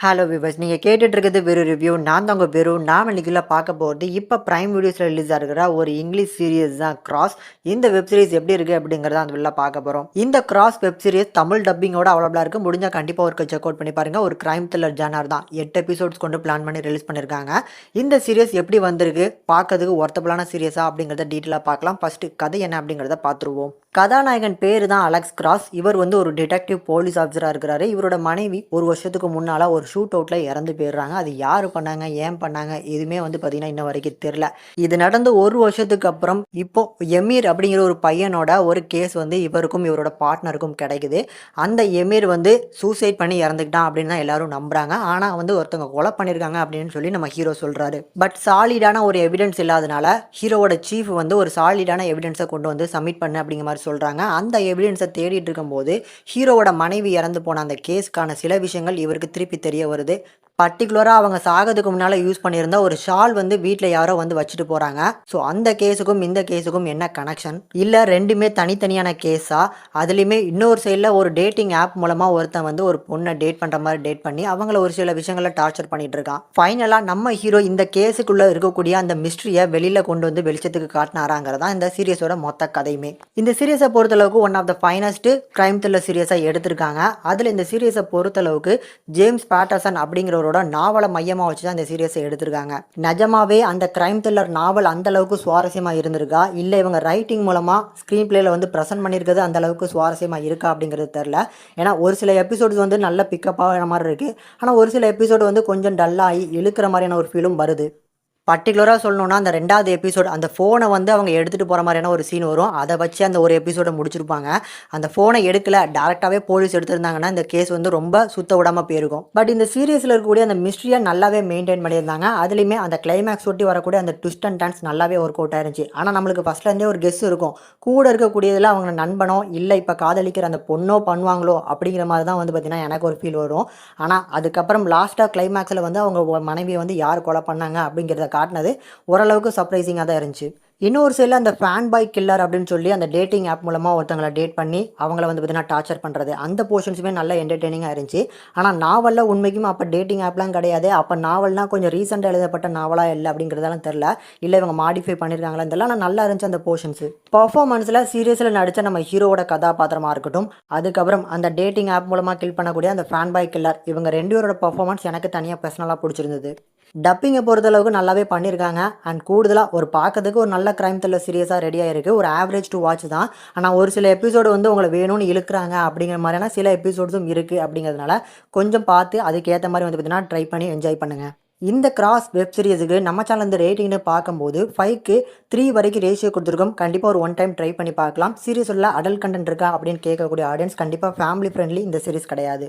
Hello viewers, நீங்கள் கேட்டுட்டு இருக்கிறது வெறும் ரிவ்யூ. நான் தான் உங்கள் வெறும். நாம் இன்னைக்குள்ள பார்க்க போகிறது இப்போ பிரைம் வீடியோஸில் ரிலீஸ் ஆகிற ஒரு இங்கிலீஷ் சீரியஸ் தான் கிராஸ். இந்த வெப் சீரிஸ் எப்படி இருக்குது அப்படிங்கிறத அந்த வெளில பார்க்க போகிறோம். இந்த கிராஸ் வெப் சீரிஸ் தமிழ் டப்பிங்கோட அவைலபிளாக இருக்குது. முடிஞ்சால் கண்டிப்பாக ஒரு செக் அவுட் பண்ணி பாருங்கள். ஒரு கிரைம் த்ரில்லர் ஜானர் தான். 8 எபிசோட்ஸ் கொண்டு பிளான் பண்ணி ரிலீஸ் பண்ணியிருக்காங்க. இந்த சீரியஸ் எப்படி வந்திருக்கு, பார்க்கறதுக்கு ஒர்த்தபிளான சீரியஸா அப்படிங்கிறத டீட்டெயிலாக பார்க்கலாம். ஃபஸ்ட்டு கதை என்ன அப்படிங்கிறத பார்த்துருவோம். கதாநாயகன் பேர் தான் அலெக்ஸ் கிராஸ். இவர் ஒரு டிடெக்டிவ் போலீஸ் ஆஃபீஸராக இருக்கிறாரு. இவரோட மனைவி ஒரு வருஷத்துக்கு முன்னால் ஒரு ஷூட் அவுட்டில் இறந்து போயிடுறாங்க. அது யார் பண்ணாங்க, ஏன் பண்ணாங்க, எதுவுமே பார்த்தீங்கன்னா இன்ன வரைக்கும் தெரில. இது நடந்து ஒரு வருஷத்துக்கு அப்புறம் இப்போ எமீர் அப்படிங்கிற ஒரு பையனோட ஒரு கேஸ் இவருக்கும் இவரோட பார்ட்னருக்கும் கிடைக்குது. அந்த எமீர் சூசைட் பண்ணி இறந்துக்கிட்டான் அப்படின்னு தான் எல்லாரும் நம்புறாங்க. ஆனால் ஒருத்தவங்க கொலை பண்ணியிருக்காங்க அப்படின்னு சொல்லி நம்ம ஹீரோ சொல்கிறாரு. பட் சாலிடான ஒரு எவிடன்ஸ் இல்லாதனால ஹீரோவோட சீஃப் ஒரு சாலிடான எவிடன்ஸை கொண்டு சப்மிட் பண்ணு அப்படிங்கிற மாதிரி சொல்கிறாங்க. அந்த எவிடன்ஸை தேடிட்டு இருக்கும்போது ஹீரோவோட மனைவி இறந்து போன அந்த கேஸ்க்கான சில விஷயங்கள் இவருக்கு திருப்பி தெரிய வருது. பர்டிகுலராக அவங்க சாகிறதுக்கு முன்னால் யூஸ் பண்ணியிருந்த ஒரு ஷால் வீட்டில் யாரோ வச்சுட்டு போகிறாங்க. ஸோ அந்த கேஸுக்கும் இந்த கேஸுக்கும் என்ன கனெக்ஷன், இல்லை ரெண்டுமே தனித்தனியான கேஸா, அதுலேயுமே இன்னொரு சைடில் ஒரு டேட்டிங் ஆப் மூலமாக ஒருத்தன் ஒரு பொண்ணை டேட் பண்ணுற மாதிரி டேட் பண்ணி அவங்கள ஒரு சில விஷயங்களை டார்ச்சர் பண்ணிட்டு இருக்கான். ஃபைனலாக நம்ம ஹீரோ இந்த கேஸுக்குள்ளே இருக்கக்கூடிய அந்த மிஸ்ட்ரியை வெளியில் கொண்டு வெளிச்சத்துக்கு காட்டினாராங்கிறதா இந்த சீரியஸோட மொத்த கதையுமே. இந்த சீரியஸை பொறுத்தளவுக்கு one of the finest crime thriller சீரியஸாக எடுத்திருக்காங்க. அதில் இந்த சீரியஸை பொறுத்தளவுக்கு ஜேம்ஸ் பேட்டர்சன் அப்படிங்கிற நாவலை மையமாக வச்சு தான் இந்த சீரியஸை எடுத்திருக்காங்க. நிஜமாவே அந்த கிரைம் த்ரில்லர் நாவல் அந்த அளவுக்கு சுவாரஸ்யமாக இருந்திருக்கா, இல்லை இவங்க ரைட்டிங் மூலமாக ஸ்க்ரீன் பிளேல ப்ரெசென்ட் பண்ணியிருக்கிறது அந்த அளவுக்கு சுவாரஸ்யமாக இருக்கா அப்படிங்கிறது தெரில. ஏன்னா ஒரு சில எபிசோட்ஸ் நல்ல பிக்கப்பாக மாதிரி இருக்குது. ஆனால் ஒரு சில எபிசோடு கொஞ்சம் டல்லாகி இழுக்கிற மாதிரியான ஒரு ஃபீலும் வருது. பர்டிகுலராக சொல்லணுன்னா அந்த 2வது எபிசோட் அந்த ஃபோனை அவங்க எடுத்துகிட்டு போகிற மாதிரியான ஒரு சீன் வரும். அதை வச்சு அந்த ஒரு எபிசோடை முடிச்சிருப்பாங்க. அந்த ஃபோனை எடுக்கலை, டேரெக்டாகவே போலீஸ் எடுத்திருந்தாங்கன்னா இந்த கேஸ் ரொம்ப சுத்த விடாமல் போயிருக்கும். பட் இந்த சீரியஸில் இருக்கக்கூடிய அந்த மிஸ்ட்ரியை நல்லாவே மெயின்டைன் பண்ணியிருந்தாங்க. அதுலேயுமே அந்த கிளைமேக்ஸ் ஒட்டி வரக்கூடிய அந்த ட்விஸ்ட் அண்ட் டர்ன்ஸ் நல்லாவே ஒர்க் அவுட் ஆயிருந்துச்சு. ஆனால் நம்மளுக்கு ஃபஸ்ட்லேருந்தே ஒரு கெஸ் இருக்கும், கூட இருக்கக்கூடியதில் அவங்க நண்பனோ இல்லை இப்போ காதலிக்கிற அந்த பொண்ணோ பண்ணுவாங்களோ அப்படிங்கிற மாதிரி தான் பார்த்தீங்கன்னா எனக்கு ஒரு ஃபீல் வரும். ஆனால் அதுக்கப்புறம் லாஸ்ட்டாக கிளைமேக்ஸில் அவங்க மனைவியை யார் கொலை பண்ணாங்க அப்படிங்கிறத காட்டினது ஓரளவுக்கு சர்ப்ரைசிங்காக தான் இருந்துச்சு. இன்னொரு சைடில் அந்த ஃபேன் பாய் கில்லர் அப்படின்னு சொல்லி அந்த டேட்டிங் ஆப் மூலமாக ஒருத்தங்களை டேட் பண்ணி அவங்கள பார்த்தீங்கன்னா டார்ச்சர் பண்ணுறது, அந்த போர்ஷன்ஸுமே நல்ல என்டர்டெய்னிங்காக இருந்துச்சு. ஆனால் நாவலில் உண்மைக்கும் அப்போ டேட்டிங் ஆப்லாம் கிடையாது. அப்போ நாவல்னால் கொஞ்சம் ரீசெண்டாக எழுதப்பட்ட நாவலாக இல்லை அப்படிங்கிறதெல்லாம் தெரில, இல்லை இவங்க மாடிஃபை பண்ணியிருக்காங்களா இதெல்லாம். ஆனால் நல்லா இருந்துச்சு அந்த போர்ஷன்ஸு. பர்ஃபார்மன்ஸில் சீரியஸில் நடித்த நம்ம ஹீரோவோட கதாபாத்திரமாக இருக்கட்டும், அதுக்கப்புறம் அந்த டேட்டிங் ஆப் மூலமாக கில் பண்ணக்கூடிய அந்த ஃபேன் பாய் கில்லர், இவங்க 2 பேரோட பர்ஃபார்மன்ஸ் எனக்கு தனியாக பர்சனலாக பிடிச்சிருந்தது. டப்பிங்கை பொறுத்தளவுக்கு நல்லாவே பண்ணியிருக்காங்க. அண்ட் கூடுதலாக ஒரு பார்க்கறதுக்கு ஒரு நல்ல கிரைம் த்ரில்லர் சீரியஸாக ரெடியாக இருக்குது. ஒரு ஆவரேஜ் டு வாட்ச் தான். ஆனால் ஒரு சில எபிசோடு உங்களை வேணும்னு இழுக்கிறாங்க அப்படிங்கிற மாதிரியான சில எபிசோட்ஸும் இருக்குது. அப்படிங்கிறதுனால கொஞ்சம் பார்த்து அதுக்கேற்ற மாதிரி பார்த்தீங்கன்னா ட்ரை பண்ணி என்ஜாய் பண்ணுங்கள். இந்த கிராஸ் வெப் சீரிஸுக்கு நம்ம சேனல் ரேட்டிங்னு பார்க்கும்போது 5க்கு 3 வரைக்கும் ரேஷியோ கொடுத்துருக்கோம். கண்டிப்பாக ஒரு 1 டைம் ட்ரை பண்ணி பார்க்கலாம். சீரியஸ் உள்ள அடல்ட் கண்டென்ட் இருக்கா அப்படின்னு கேட்கக்கூடிய ஆடியன்ஸ் கண்டிப்பாக ஃபேமிலி ஃப்ரெண்ட்லி இந்த சீரிஸ் கிடையாது.